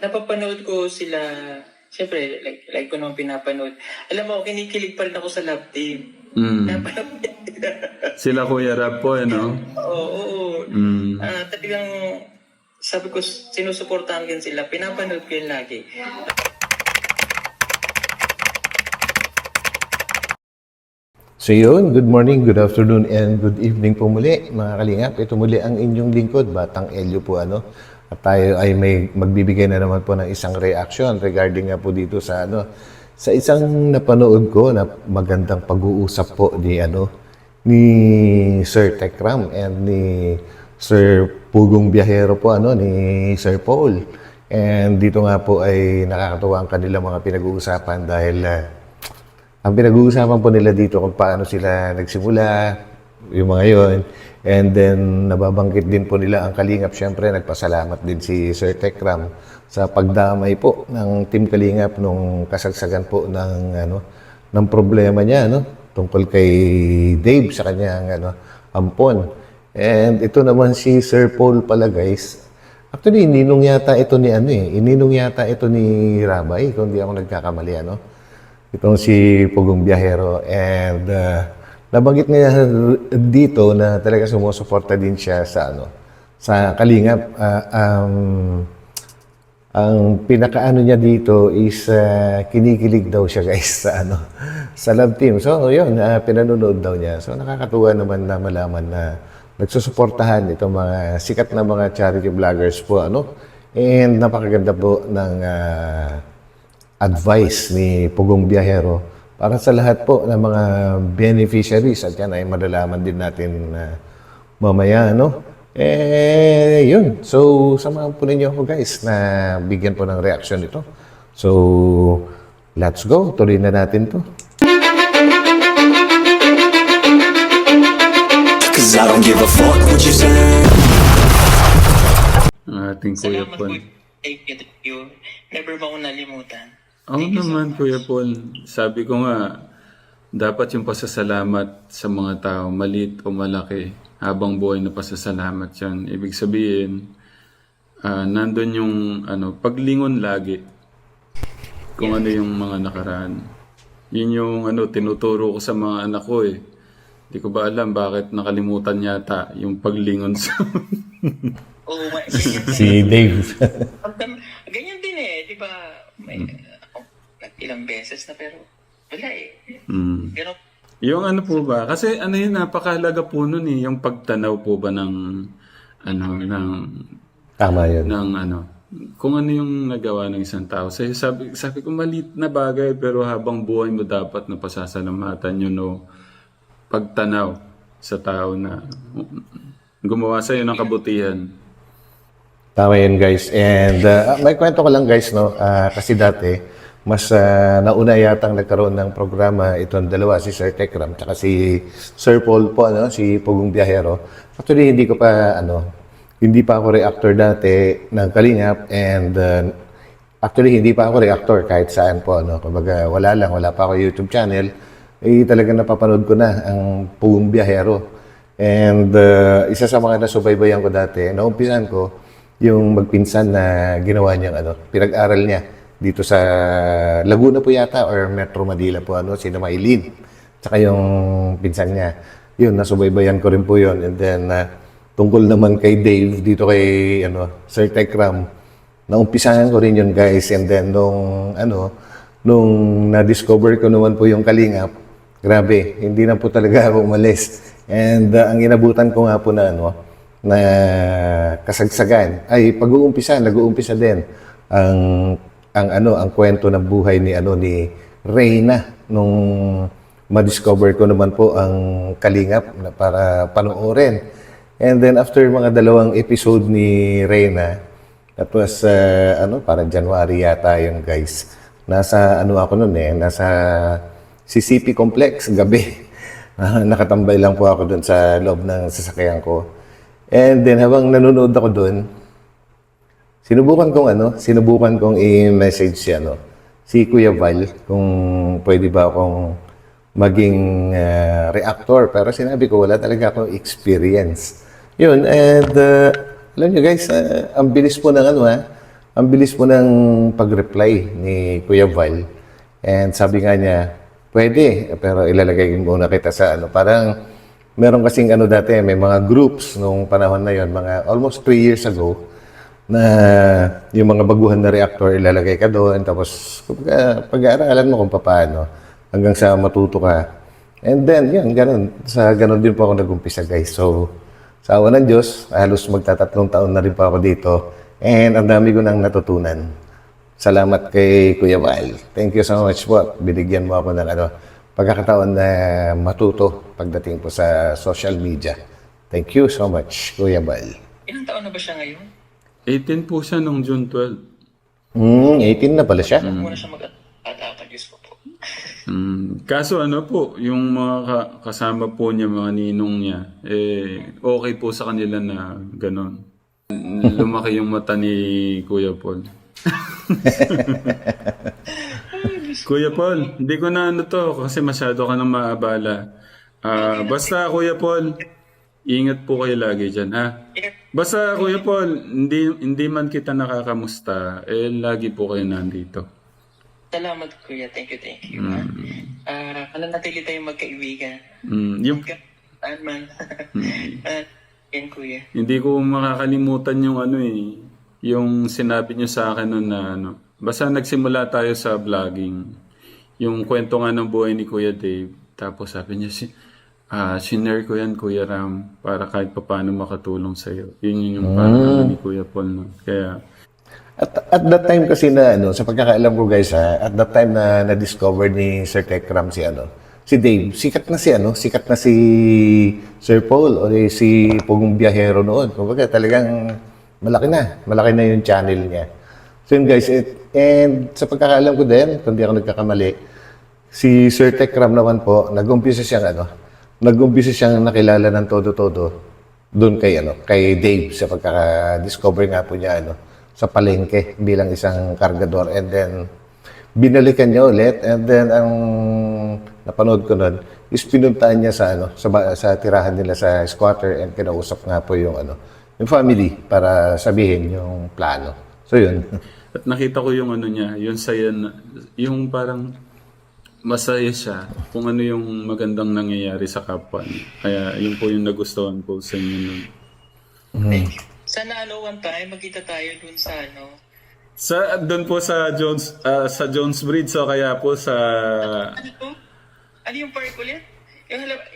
Napapanood ko sila, siyempre, like ko naman pinapanood. Alam mo, kinikilig pa rin ako sa Love Team. Napanood Sila Kuya Rab po, no? Oo, oo. Mm. Talagang, sabi ko, sinusuportahan din sila. Pinapanood ko yun lagi. So yun, good morning, good afternoon, and good evening po muli mga kalingap. Ito muli ang inyong lingkod, Batang Elio po ano. At tayo ay may magbibigay na naman po ng isang reaction regarding nga po dito sa sa isang napanood ko na magandang pag-uusap po ni Sir Tekram and ni Sir Pugong Biyahero po ni Sir Paul. And dito nga po ay nakakatuwa ang kanilang mga pinag-uusapan dahil ang pinag-uusapan po nila dito kung paano sila nagsimula, yung mga yon. And then, nababanggit din po nila ang Kalingap. Siyempre, nagpasalamat din si Sir Tekram sa pagdamay po ng Team Kalingap nung kasagsagan po ng problema niya, tungkol kay Dave sa kanyang ampon. And ito naman si Sir Paul pala, guys. Actually, ininong yata ito ni Rabay, kung di ako nagkakamali, Itong si Pugong Biyahero. And nabanggit niya dito na talaga sumusuporta din siya sa Kalingap. Ang pinakaano niya dito is kinikilig daw siya, guys, sa Love Team. So yun, pinanonood daw niya. So nakakatuwa naman na malaman na nagsusuportahan itong mga sikat na mga charity vloggers po, And napakaganda po ng advice ni Pugong Biyahero para sa lahat po ng mga beneficiaries, at yan ay malalaman din natin mamaya, yun. So, samahan po ninyo ako, guys, na bigyan po ng reaction ito. So, let's go. Tuloy na natin to. Cause I don't give a fuck what you say. Ang ating Kuya Salamat Paul. po. Thank you. Never ba ako nalimutan? Oo naman, Kuya Paul. Sabi ko nga, dapat yung pasasalamat sa mga tao, maliit o malaki, habang buhay na pasasalamat yan. Ibig sabihin, nandun yung paglingon lagi kung ano yung mga nakaraan. Yun yung tinuturo ko sa mga anak ko eh. Hindi ko ba alam bakit nakalimutan yata yung paglingon sa... Oo, ganyan din. Si Dave. Ganyan din eh, di ba? May, ilang beses na pero wala eh. Pero, Yung po ba? Kasi yun, napakahalaga po nun eh, yung pagtanaw po ba ng Tama yun. kung ano yung nagawa ng isang tao. Sabi ko, maliit na bagay, pero habang buhay mo dapat na pasasalamatan yun o pagtanaw sa tao na gumawa sa'yo ng kabutihan. Tama yun, guys. And may kwento ko lang, guys, kasi dati, mas nauna yatang nagkaroon ng programa itong dalawa, si Sir Tekram, tsaka si Sir Paul po, si Pugong Biyahero. Actually, hindi pa ako reactor dati ng Kalingap, and actually, hindi pa ako reactor kahit saan po, Kumbaga, wala pa ako YouTube channel. Talagang napapanood ko na ang Pugong Biyahero. And isa sa mga nasubaybayan ko dati, naumpisan ko yung magpinsan na ginawa niyang pinag-aral niya dito sa Laguna po yata or Metro Manila po, si Maylin. Tsaka yung pinsan niya. Yun, nasubaybayan ko rin po yun. And then, tungkol naman kay Dave, dito kay Sir Tekram, naumpisahan ko rin yun, guys. And then, nung na-discover ko naman po yung Kalingap, grabe, hindi na po talaga ako umalis. And ang inabutan ko nga po na kasagsagan ay nag-uumpisa din ang kwento ng buhay ni Reyna nung ma-discover ko naman po ang Kalingap na para panoorin. And then after mga 2 episode ni Reyna, that was parang January yata yun, guys. Nasa ako noon nasa CCP Complex gabi. Nakatambay lang po ako doon sa loob ng sasakyan ko. And then habang nanonood ako doon, sinubukan kong i-message si Kuya Val kung pwede ba akong maging reactor. Pero sinabi ko, wala talaga akong experience. Yun, and alam nyo, guys, ang bilis po ng ang bilis mo ng pag-reply ni Kuya Val. And sabi nga niya, pwede, pero ilalagay muna kita sa ano. Parang meron kasing ano dati, may mga groups nung panahon na yon, mga almost 3 years ago, na yung mga baguhan na reactor ilalagay ka doon, tapos pag-aaralan mo kung paano hanggang sa matuto ka. And then, yun, ganun. Sa ganun din po ako nag-umpisa, guys. So, sa awa ng Diyos, halos magtatatlong taon na rin po ako dito. And ang dami ko nang natutunan. Salamat kay Kuya Val. Thank you so much po. Binigyan mo ako ng pagkakataon na matuto pagdating po sa social media. Thank you so much, Kuya Val. Ilang taon na ba siya ngayon? 18 po siya nung June 12. 18 na pala siya. Muna siya mag-ataka, Diyos ko po. Kaso ano po, yung mga kasama po niya, mga ninong niya, okay po sa kanila na gano'n. Lumaki yung mata ni Kuya Paul. Kuya Paul, hindi ko na ano to kasi masyado ka nang maabala. Basta Kuya Paul, ingat po kayo lagi dyan, ha? Basta Kuya Paul, hindi man kita nakakamusta, lagi po kayo nandito. Salamat, Kuya. Thank you. Nanatili tayong magkaibigan. Yung, Man. Yan, Kuya. hindi ko makakalimutan yung yung sinabi niyo sa akin noon na basta nagsimula tayo sa vlogging. Yung kwento nga ng buhay ni Kuya Dave, tapos sabi niya, sinare ko yan, Kuya Ram, para kahit paano makatulong sa'yo. Yun yung parang ni Kuya Paul. No? Kaya, At that time kasi na, sa pagkakaalam ko guys at that time na na-discover ni Sir Tekram si Dave, sikat na si Sir Paul o si Pugong Biyahero noon. Kumbaga talagang malaki na yung channel niya. So yun guys, and sa pagkakaalam ko din, kung di ako nagkakamali, si Sir Tekram naman po, nag-umpisa siyang nakilala ng todo-todo doon kay Dave sa pagkaka-discover nga po niya sa palengke bilang isang kargador, and then binalikan niya ulit, and then ang napanood ko nun is pinuntahan niya sa tirahan nila sa squatter, and kinausap nga po yung family para sabihin yung plano. So yun. at nakita ko yung niya, yung saya, yung parang masaya siya kung ano yung magandang nangyayari sa kapwa niya. Kaya yun po yung nagustuhan ko sa inyo nun. Thank you. Sana one time magkita tayo dun sa Doon po sa Jones Bridge, so kaya po sa Ano yung park ulit?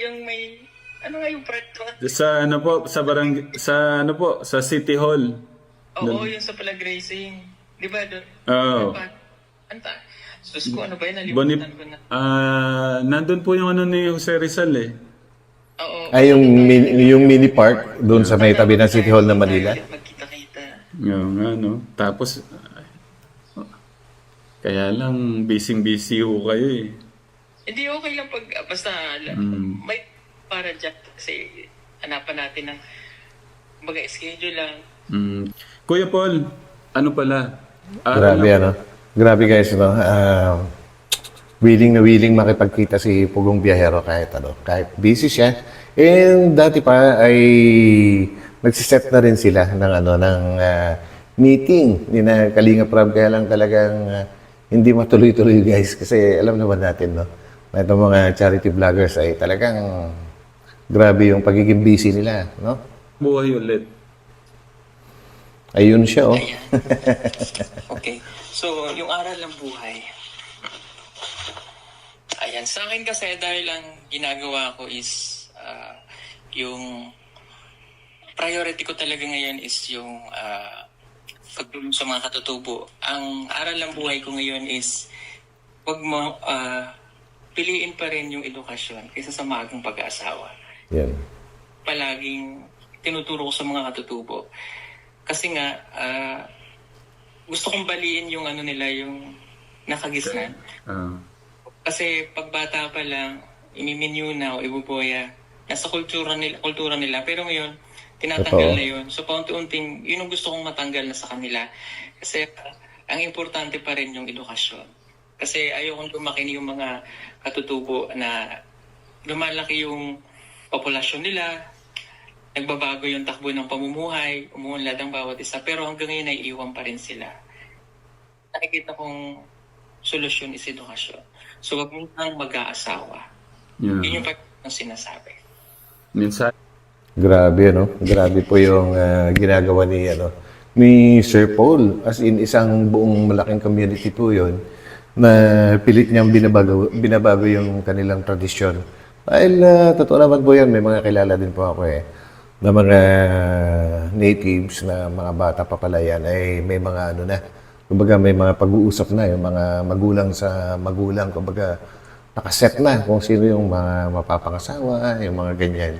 Yung may yung park ko? sa sa City Hall. Oo, yung sa Palag Racing. Di ba doon? Oo. Sus ko, ba yun? Nalimutan ko na. Nandun po yung ni Jose Rizal Oo. Ay, yung mini park doon sa may tabi ng City Hall ng Manila. Magkita-kita. Nga, Tapos, kaya lang, busy ho kayo Hindi, okay lang basta may para dyan kasi hanapan natin ng schedule lang. Kuya Paul, ano pala? Grabe guys, willing na willing makipagkita si Pugong Biyahero kahit busy siya. And dati pa ay nagsiset na rin sila ng meeting ni na Kalinga Prab, kaya lang talagang hindi matuloy-tuloy guys, kasi alam naman natin na itong mga charity vloggers ay talagang grabe yung pagiging busy nila, no? Buhay ulit. Ayun siya, Ayan. Okay. So, yung aral ng buhay. Ayan. Sa akin kasi dahil ang ginagawa ko is yung priority ko talaga ngayon is yung pagtulong sa mga katutubo. Ang aral ng buhay ko ngayon is wag mo piliin pa rin yung edukasyon kaysa sa maagang pag-aasawa. Yan. Palaging tinuturo ko sa mga katutubo. Kasi nga, gusto kong baliin yung nila, yung nakagisnan. Kasi pagbata pa lang, imiminyo na o ibuboya, nasa kultura nila. Pero ngayon, tinatanggal na yun. So, paunti-unting, yun ang gusto kong matanggal na sa kanila. Kasi, ang importante pa rin yung edukasyon. Kasi ayokong lumaki yung mga katutubo na lumalaki yung populasyon nila, nagbabago yung takbo ng pamumuhay, umuunlad ang bawat isa, pero hanggang ngayon ay iwan pa rin sila. nakikita kong solusyon is edukasyon. So, wag mo nang mag-aasawa. Yeah. Yun yung ang sinasabi. Minsan, Grabe, no? Grabe po yung ginagawa ni Sir Paul. As in, isang buong malaking community po yun na pilit niyang binabago yung kanilang tradisyon. Dahil, totoo naman po yan, may mga kilala din po ako na mga natives na mga bata pa pala yan ay may mga kumbaga may mga pag-uusap na, yung mga magulang sa magulang, kumbaga nakaset na kung sino yung mga mapapangasawa, yung mga ganyan.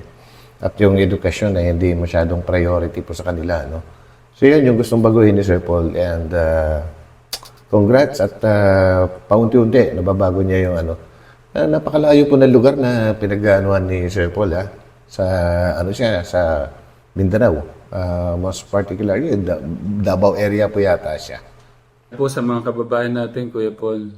At yung edukasyon na hindi masyadong priority po sa kanila, no? So yan yung gustong baguhin ni Sir Paul, and congrats, at paunti-unti nababago niya yung napakalayo po na lugar na pinag-aanuhan ni Sir Paul, sa sa Mindanao, most particularly Davao area po yata siya. po sa mga kababayan natin, Kuya Paul.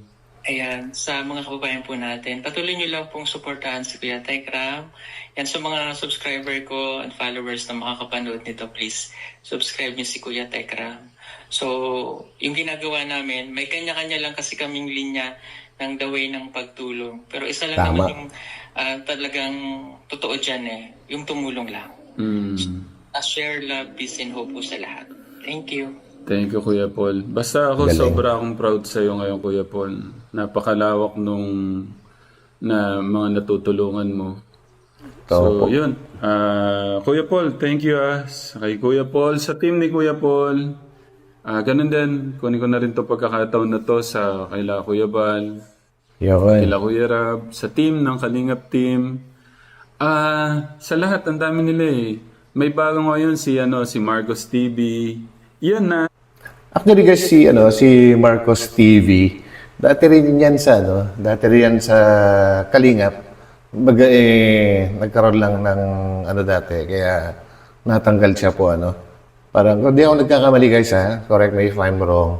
Ayan, sa mga kababayan po natin, patuloy nyo lang pong suportahan si Kuya Tekram. Yan, sa mga subscriber ko and followers na makakapanood nito, please subscribe nyo si Kuya Tekram. So, yung ginagawa namin, may kanya-kanya lang kasi kaming linya ng the way ng pagtulong. Pero isa lang Tama. naman yung talagang totoo dyan yung tumulong lang. Share love, peace, and hope po sa lahat. Thank you. Thank you, Kuya Paul. Basta ako, Galing. sobra akong proud sa iyo ngayon, Kuya Paul. Napakalawak nung na mga natutulungan mo. So, Opo. yun. Kuya Paul, thank you kay Kuya Paul. Sa team ni Kuya Paul, ganun din. Kunin ko na rin to pagkakataon na to sa kaila Kuya Bal, Yun. kaila Kuya Rab, sa team ng Kalingap team. Sa lahat, ang dami nila May bago ngayon si Marcos TV. Yan na. Actually guys, si Marcos TV, dati rin yan sa Kalingap. Baga nagkaroon lang ng dati, kaya natanggal siya po Parang, kung di ako nagkakamali guys correct me if I'm wrong.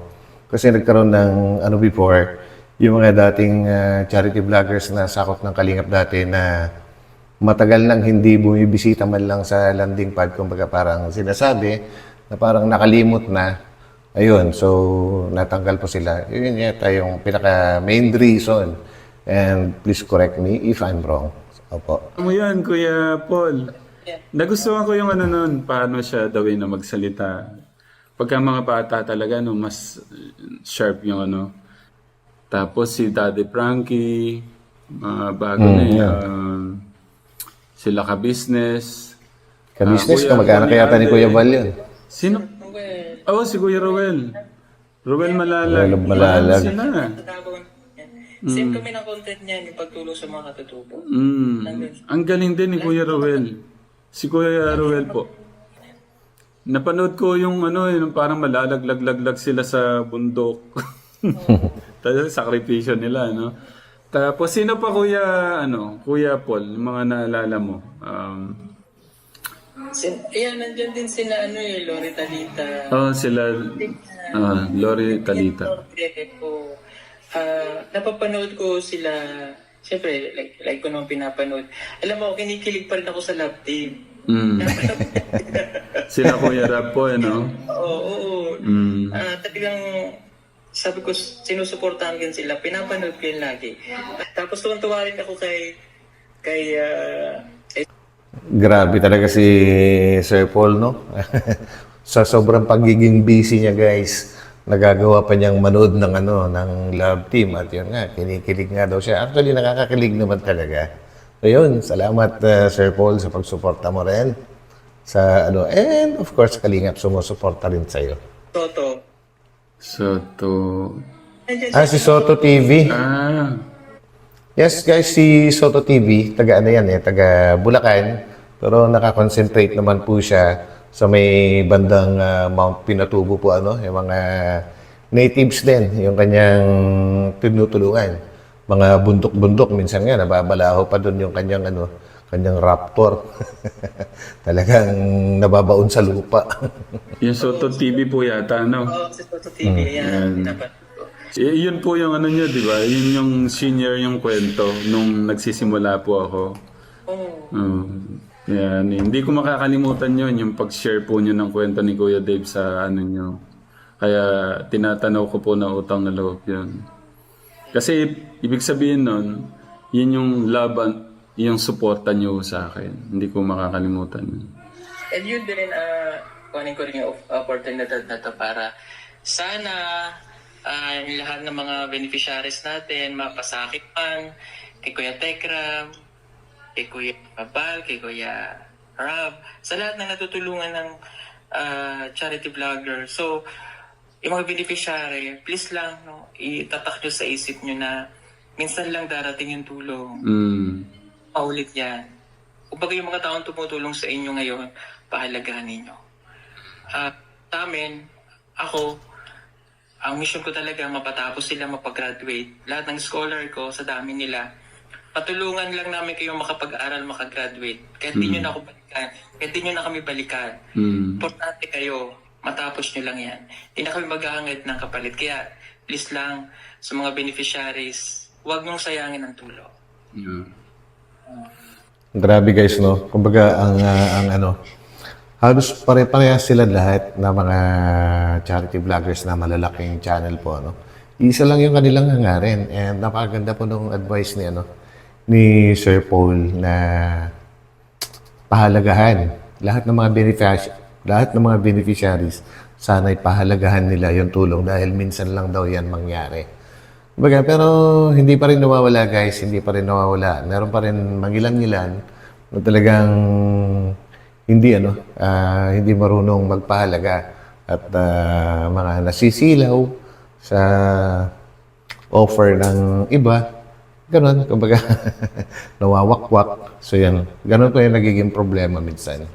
Kasi nagkaroon ng before, yung mga dating charity vloggers na sakop ng Kalingap dati na matagal nang hindi bumibisita man lang sa landing pad, kumbaga parang sinasabi na parang nakalimot na. Ayun, so natanggal po sila. Yun yata yung pinaka main reason. And please correct me if I'm wrong. Opo. Ano mo yan, Kuya Paul? Nagustuhan ko yung nun, paano siya daw na magsalita. Pagka mga bata talaga, mas sharp yung Tapos si Daddy Frankie, mga bago sila ka-business. Ka-business, Kuya kamag-anak Ronnie yata ni Ade. Kuya Val yun. Sino? Oh, si Kuya Rowel. Rowel Malalag. Rowel Malalag. Sila. Same kami ng content niya, yung pagtulong sa mga katutubo. Ang galing din ni Kuya Rowel. Si Kuya Rowel po. Napanood ko yung yung parang malalaglag-laglag sila sa bundok. Tapos sakripisyo nila, Tapos sino pa Kuya Paul, yung mga naalala mo? Nandyan din sila Lori Talita. Sila Lori Talita. Napapanood ko sila, siyempre, like ko naman pinapanood. Alam mo, kinikilig pa rin ako sa love team. Sila Kuya Rap po, Oo. Talagang, sabi ko, sinusuportahan din sila. Pinapanood ko yun lagi. Tapos tuwan-tuwa rin ako kay Grabe talaga si Sir Paul, no? Sa sobrang pagiging busy niya, guys, nagagawa pa niyang manood ng ng love team, at yun nga, kinikilig nga daw siya. Actually, nakakakilig naman talaga. So yun, salamat Sir Paul sa pagsuporta mo rin sa and of course Kalingap sumusuporta rin sa iyo. Toto. Si Soto TV. Yes guys, si Soto TV, taga taga Bulacan, pero nakakonsentrate naman po siya sa may bandang Mount Pinatubo po yung mga natives din, yung kanyang tinutulungan. Mga bundok-bundok, minsan nga nababalaho pa doon yung kanyang kanyang raptor. Talagang nababaon sa lupa. Yung Soto TV po yata, Si Toto TV, yan. Yun po yung niya, di ba? Yun yung senior yung kwento nung nagsisimula po ako. Yan, hindi ko makakalimutan yun, yung pag-share po nyo ng kwento ni Kuya Dave sa nyo. Kaya tinatanaw ko po na utang na loob yun. Kasi ibig sabihin nun, yun yung laban, yung suporta nyo sa akin. Hindi ko makakalimutan yun. And yun din, kunin ko rin yung opportunity na to para sana yung lahat ng mga beneficiaries natin, mapasakit man, kay Kuya Tekram, kay Kuya Babal, kay Kuya Rab, sa lahat na natutulungan ng charity vlogger. So, yung mga beneficiary, please lang, no, itatak nyo sa isip nyo na minsan lang darating yung tulong. Paulit yan. Kumbaga yung mga taong tumutulong sa inyo ngayon, pahalagahan ninyo. Sa amin, ako, ang mission ko talaga, mapatapos sila, mapag-graduate. Lahat ng scholar ko, sa dami nila, patulungan lang namin kayong makapag-aral, makagraduate. Kahit di nyo na ako balikan, kahit di nyo na kami balikan. Importante kayo, matapos nyo lang yan. Hindi na kami maghahangad ng kapalit. Kaya, please lang, sa mga beneficiaries, huwag nyong sayangin ang tulong. Grabe guys, no? Kumbaga, ang ano, halos pare-parehas sila lahat na mga charity vloggers na malalaking channel po, ano? Isa lang yung kanilang hangarin. And napakaganda po nung advice ni Sir Paul na pahalagahan lahat ng mga beneficiaries, sana'y pahalagahan nila yung tulong dahil minsan lang daw yan mangyari. Kumbaga, pero hindi pa rin nawawala guys, hindi pa rin nawawala. Meron pa rin mangilan-ngilan na talagang hindi marunong magpahalaga at mga nasisilaw sa offer ng iba. Ganon, kumbaga, nawawakwak. So yan, ganon po yung nagiging problema minsan.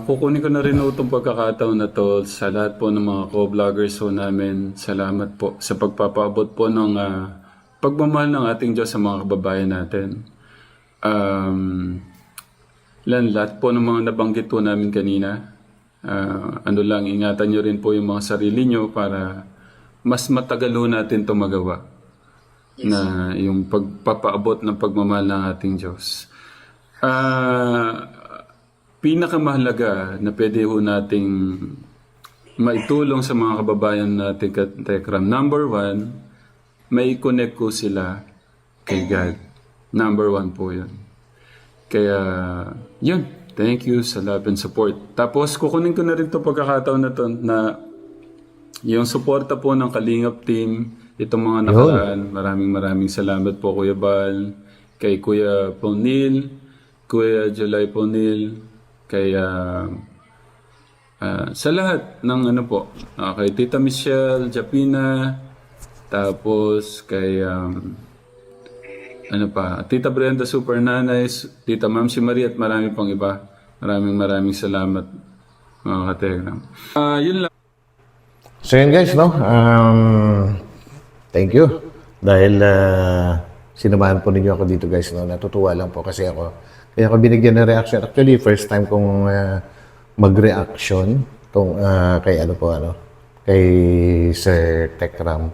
Kukunin ko na rin itong pagkakataon na to sa lahat po ng mga co-vloggers po namin. Salamat po sa pagpapaabot po ng pagmamahal ng ating Diyos sa mga kababayan natin. Lahat po ng mga nabanggit po namin kanina, ingatan nyo rin po yung mga sarili nyo para mas matagalo natin ito magawa. Na yung pagpapaabot ng pagmamahal ng ating Diyos. Pinakamahalaga na pwede ho nating maitulong sa mga kababayan natin Tekram. Number 1, may connect ko sila kay God. Number 1 po yun. Kaya, yun. Thank you sa love and support. Tapos, kukunin ko na rin ito pagkakataon na to na yung suporta po ng Kalingap team, itong mga nakaraan. Maraming salamat po Kuya Bal, kay Kuya Ponil, Kuya July Ponil, kay sa lahat ng kay Tita Michelle Japina, tapos kay Tita Brenda Super Nanay, Tita Ma'am si Marie at marami pang iba. Maraming salamat mga kategram. Yun lang. So yun guys, no? Thank you. Dahil sinamahan po ninyo ako dito guys, no? Natutuwa lang po kasi kaya ako binigyan ng reaction. Actually, first time kong mag-reaction kay Sir Tekram.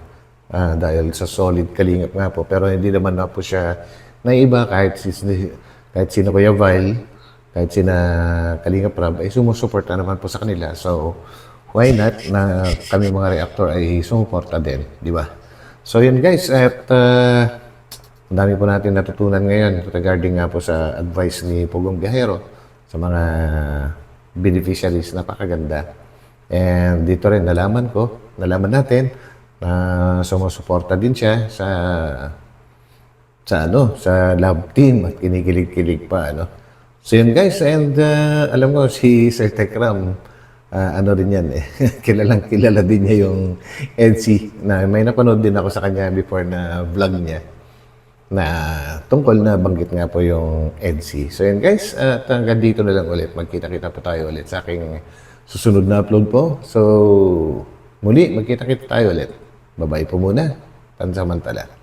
Dahil sa solid kalingap nga po. Pero hindi naman na po siya naiba kahit sino Kuya Vile, kahit sina Kalingap Rab, ay sumusuporta naman po sa kanila. So, why not na kami mga reactor ay sumuporta din, di ba? So yun guys, at ang dami po natin natutunan ngayon regarding nga po sa advice ni Pugong Biyahero sa mga beneficiaries. Napakaganda. And dito rin nalaman natin na sumusuporta din siya sa love team at kinikilig-kilig pa, So yun guys, and alam ko si Sir Tekram, rin yan kilala din niya yung EDC na may napanood din ako sa kanya before na vlog niya na tungkol na banggit nga po yung EDC. So yun guys, at hanggang dito na lang ulit. Magkita-kita po tayo ulit sa aking susunod na upload po. So muli, magkita-kita tayo ulit. Bye-bye po muna. Pansamantala.